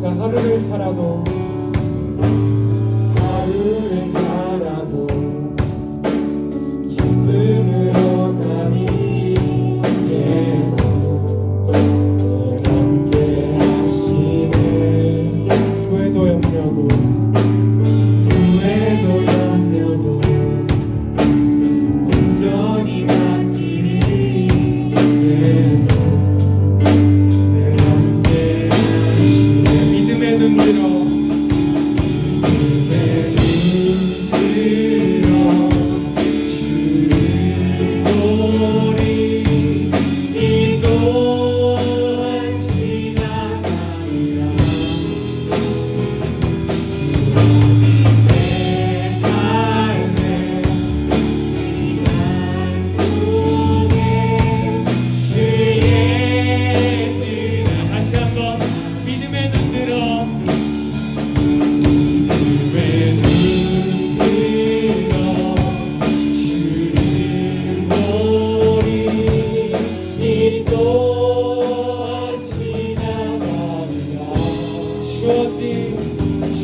자, 하루를 살아도 기쁨으로 가니 예수 늘 함께 하시네. 후회도 염려도 온전히 맡기니 예수 늘 함께 하시네. 믿음의 눈 들어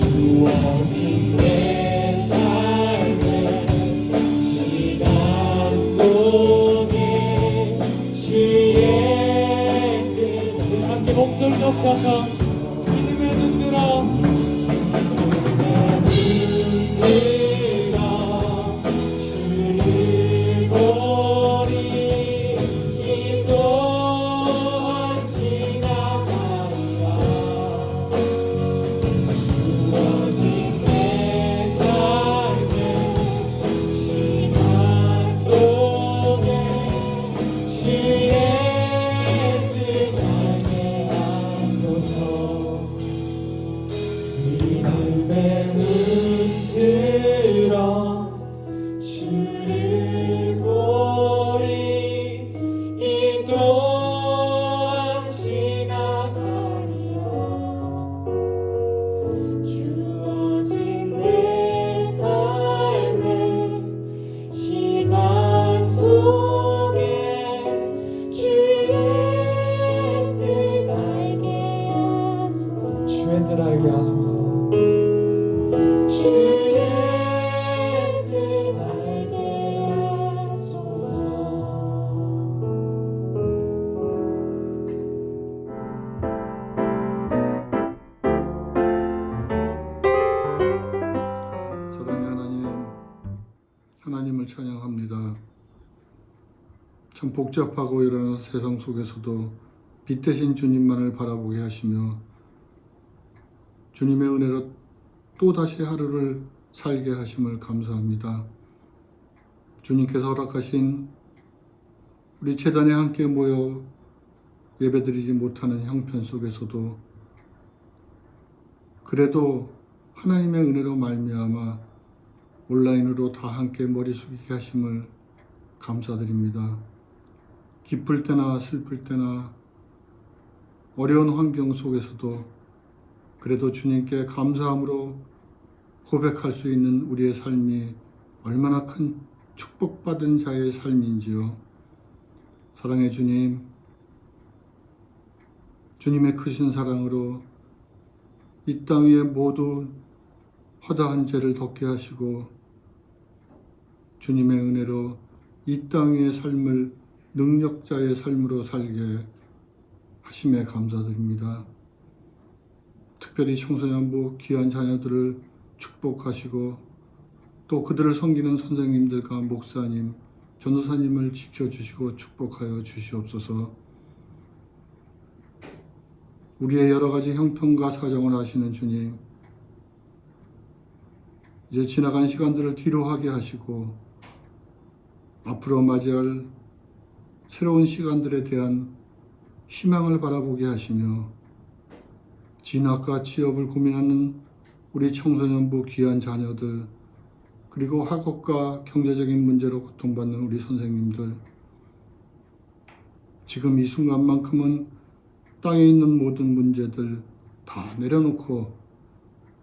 주어진 내 삶의 시간 속에 주의 뜻 함께 목소리 높여서 믿음의 눈 들어 주를 보니 이 또한 지나가리라. 주를 보리 이 또한 지나가리라. 주어진 내 삶의 시간 속에 주의 뜻 알게 하소서. 주의 뜻 알게 하소서. 하나님을 찬양합니다. 참 복잡하고 이러한 세상 속에서도 빛 대신 주님만을 바라보게 하시며 주님의 은혜로 또다시 하루를 살게 하심을 감사합니다. 주님께서 허락하신 우리 제단에 함께 모여 예배드리지 못하는 형편 속에서도 그래도 하나님의 은혜로 말미암아 온라인으로 다 함께 머리 숙이게 하심을 감사드립니다. 기쁠 때나 슬플 때나 어려운 환경 속에서도 그래도 주님께 감사함으로 고백할 수 있는 우리의 삶이 얼마나 큰 축복받은 자의 삶인지요. 사랑의 주님, 주님의 크신 사랑으로 이 땅 위에 모두 허다한 죄를 덮게 하시고 주님의 은혜로 이 땅 위의 삶을 능력자의 삶으로 살게 하심에 감사드립니다. 특별히 청소년부 귀한 자녀들을 축복하시고 또 그들을 섬기는 선생님들과 목사님, 전도사님을 지켜주시고 축복하여 주시옵소서. 우리의 여러 가지 형편과 사정을 아시는 주님, 이제 지나간 시간들을 뒤로 하게 하시고 앞으로 맞이할 새로운 시간들에 대한 희망을 바라보게 하시며 진학과 취업을 고민하는 우리 청소년부 귀한 자녀들, 그리고 학업과 경제적인 문제로 고통받는 우리 선생님들, 지금 이 순간만큼은 땅에 있는 모든 문제들 다 내려놓고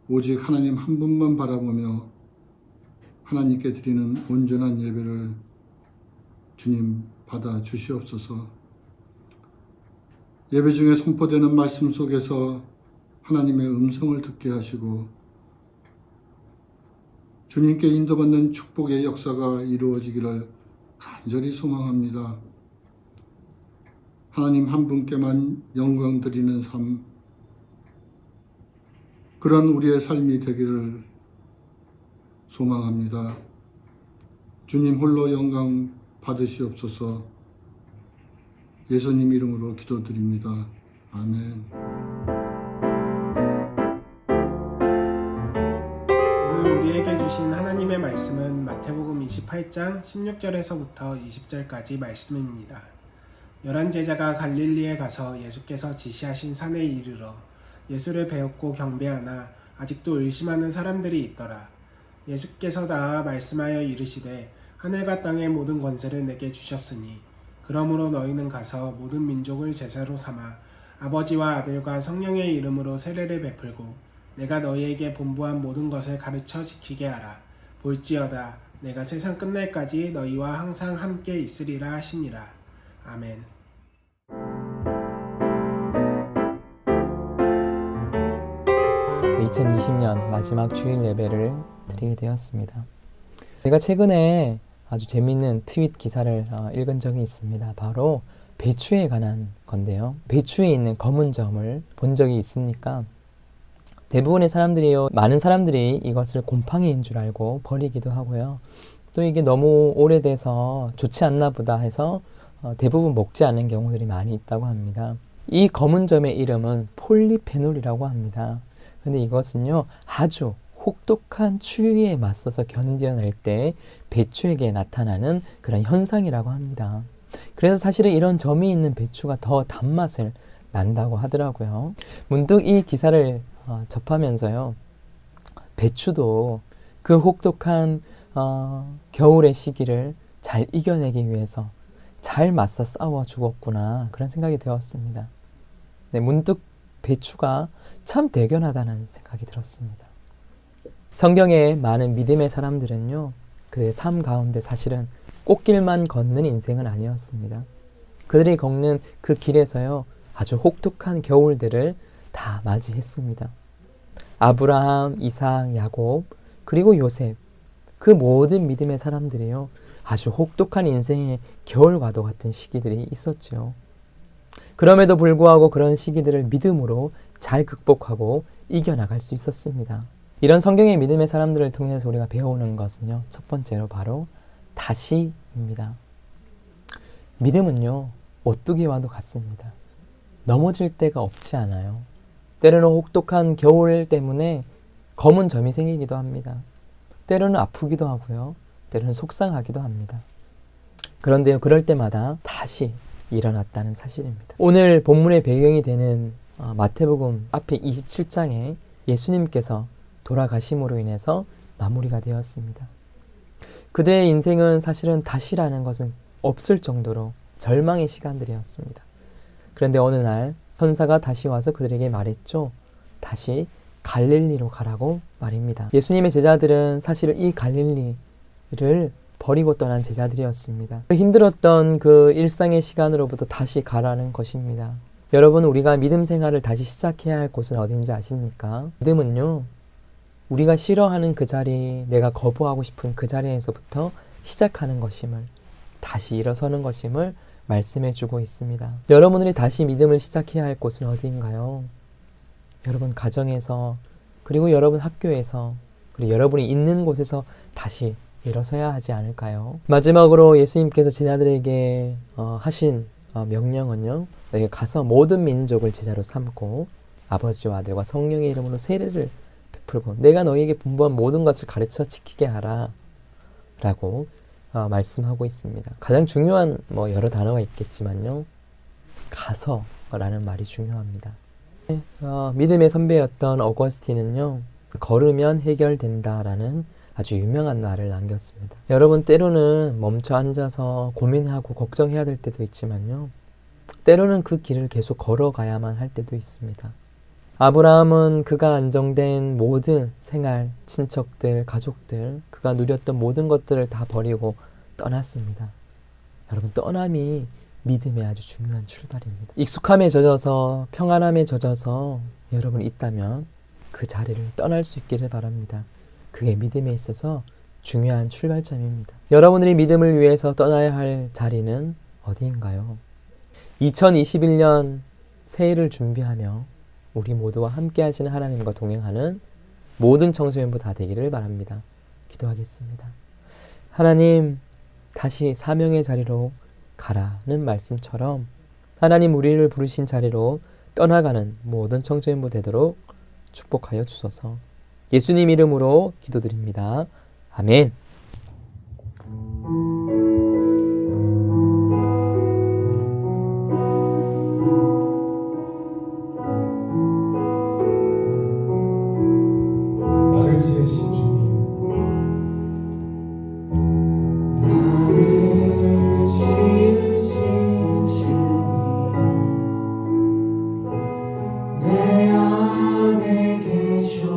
오직 하나님 한 분만 바라보며 하나님께 드리는 온전한 예배를 주님 받아 주시옵소서. 예배 중에 선포되는 말씀 속에서 하나님의 음성을 듣게 하시고 주님께 인도받는 축복의 역사가 이루어지기를 간절히 소망합니다. 하나님 한 분께만 영광 드리는 삶, 그런 우리의 삶이 되기를 소망합니다. 주님 홀로 영광 받으시옵소서. 예수님 이름으로 기도드립니다. 아멘. 오늘 우리에게 주신 하나님의 말씀은 마태복음 28장 16절에서부터 20절까지 말씀입니다. 11제자가 갈릴리에 가서 예수께서 지시하신 산에 이르러 예수를 배웠고 경배하나 아직도 의심하는 사람들이 있더라. 예수께서 나아 말씀하여 이르시되 하늘과 땅의 모든 권세를 내게 주셨으니 그러므로 너희는 가서 모든 민족을 제자로 삼아 아버지와 아들과 성령의 이름으로 세례를 베풀고 내가 너희에게 본부한 모든 것을 가르쳐 지키게 하라. 볼지어다 내가 세상 끝날까지 너희와 항상 함께 있으리라 하시니라. 아멘. 네, 2020년 마지막 주일 예배를 드리게 되었습니다. 제가 최근에 아주 재미있는 트윗 기사를 읽은 적이 있습니다. 바로 배추에 관한 건데요. 배추에 있는 검은 점을 본 적이 있습니까? 대부분의 사람들이요, 많은 사람들이 이것을 곰팡이인 줄 알고 버리기도 하고요. 또 이게 너무 오래돼서 좋지 않나 보다 해서 대부분 먹지 않는 경우들이 많이 있다고 합니다. 이 검은 점의 이름은 폴리페놀이라고 합니다. 근데 이것은요, 아주 혹독한 추위에 맞서서 견뎌낼 때 배추에게 나타나는 그런 현상이라고 합니다. 그래서 사실은 이런 점이 있는 배추가 더 단맛을 난다고 하더라고요. 문득 이 기사를 접하면서요, 배추도 그 혹독한 겨울의 시기를 잘 이겨내기 위해서 잘 맞서 싸워 죽었구나, 그런 생각이 되었습니다. 네, 문득 배추가 참 대견하다는 생각이 들었습니다. 성경의 많은 믿음의 사람들은요, 그들의 삶 가운데 사실은 꽃길만 걷는 인생은 아니었습니다. 그들이 걷는 그 길에서요, 아주 혹독한 겨울들을 다 맞이했습니다. 아브라함, 이삭, 야곱, 그리고 요셉, 그 모든 믿음의 사람들이요, 아주 혹독한 인생의 겨울과도 같은 시기들이 있었죠. 그럼에도 불구하고 그런 시기들을 믿음으로 잘 극복하고 이겨나갈 수 있었습니다. 이런 성경의 믿음의 사람들을 통해서 우리가 배우는 것은요, 첫 번째로 바로 다시입니다. 믿음은요, 오뚜기와도 같습니다. 넘어질 때가 없지 않아요. 때로는 혹독한 겨울 때문에 검은 점이 생기기도 합니다. 때로는 아프기도 하고요. 때로는 속상하기도 합니다. 그런데요, 그럴 때마다 다시 일어났다는 사실입니다. 오늘 본문의 배경이 되는 마태복음 앞에 27장에 예수님께서 돌아가심으로 인해서 마무리가 되었습니다. 그들의 인생은 사실은 다시라는 것은 없을 정도로 절망의 시간들이었습니다. 그런데 어느 날 천사가 다시 와서 그들에게 말했죠. 다시 갈릴리로 가라고 말입니다. 예수님의 제자들은 사실은 이 갈릴리를 버리고 떠난 제자들이었습니다. 힘들었던 그 일상의 시간으로부터 다시 가라는 것입니다. 여러분, 우리가 믿음 생활을 다시 시작해야 할 곳은 어딘지 아십니까? 믿음은요, 우리가 싫어하는 그 자리, 내가 거부하고 싶은 그 자리에서부터 시작하는 것임을, 다시 일어서는 것임을 말씀해주고 있습니다. 여러분들이 다시 믿음을 시작해야 할 곳은 어디인가요? 여러분 가정에서, 그리고 여러분 학교에서, 그리고 여러분이 있는 곳에서 다시 일어서야 하지 않을까요? 마지막으로 예수님께서 제자들에게 하신 명령은요, 너희 가서 모든 민족을 제자로 삼고 아버지와 아들과 성령의 이름으로 세례를 베풀고 내가 너희에게 분부한 모든 것을 가르쳐 지키게 하라 라고 말씀하고 있습니다. 가장 중요한 여러 단어가 있겠지만요, 가서 라는 말이 중요합니다. 믿음의 선배였던 어거스틴은요, 걸으면 해결된다 라는 아주 유명한 말을 남겼습니다. 여러분, 때로는 멈춰 앉아서 고민하고 걱정해야 될 때도 있지만요, 때로는 그 길을 계속 걸어가야만 할 때도 있습니다. 아브라함은 그가 안정된 모든 생활, 친척들, 가족들, 그가 누렸던 모든 것들을 다 버리고 떠났습니다. 여러분, 떠남이 믿음의 아주 중요한 출발입니다. 익숙함에 젖어서, 평안함에 젖어서 여러분이 있다면 그 자리를 떠날 수 있기를 바랍니다. 그게 믿음에 있어서 중요한 출발점입니다. 여러분들이 믿음을 위해서 떠나야 할 자리는 어디인가요? 2021년 새해를 준비하며 우리 모두와 함께 하시는 하나님과 동행하는 모든 청소년부 다 되기를 바랍니다. 기도하겠습니다. 하나님, 다시 사명의 자리로 가라는 말씀처럼 하나님 우리를 부르신 자리로 떠나가는 모든 청소년부 되도록 축복하여 주소서. 예수님 이름으로 기도드립니다. 아멘. 나를 지으신 주님, 나를 지으신 주님, 내 안에 계셔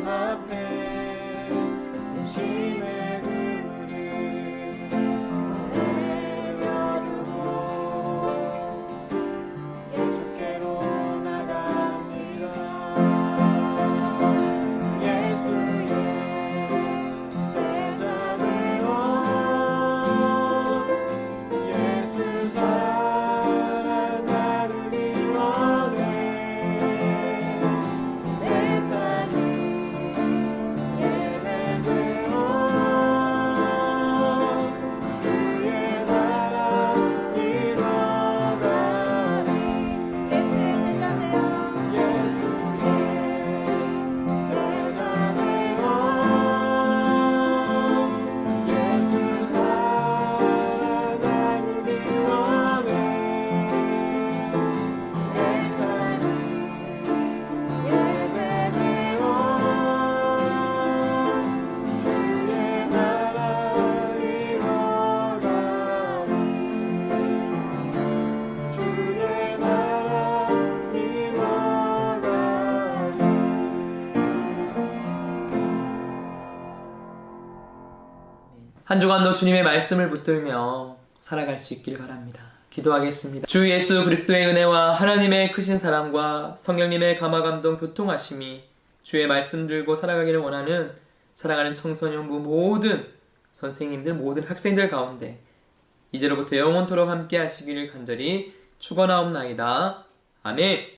앞에 심의 그물을 내려두고 예수께로 나갑니다. 예수의 제자 되어 예수 사랑 나누기 원해. 내 삶이 예배되어 주의 나라 이뤄가리. 예수의 제자 되어 예수의 제자 되어 예수 사랑 나누기 원해. 내 삶이 예배되어 주의 나라 이뤄가리. 주의 나라 이뤄가리. 한 주간도 주님의 말씀을 붙들며 살아갈 수 있길 바랍니다. 기도하겠습니다. 주 예수 그리스도의 은혜와 하나님의 크신 사랑과 성령님의 감화감동 교통하심이 주의 말씀 들고 살아가기를 원하는 사랑하는 청소년부 모든 선생님들, 모든 학생들 가운데 이제로부터 영원토록 함께 하시기를 간절히 축원하옵나이다. 아멘.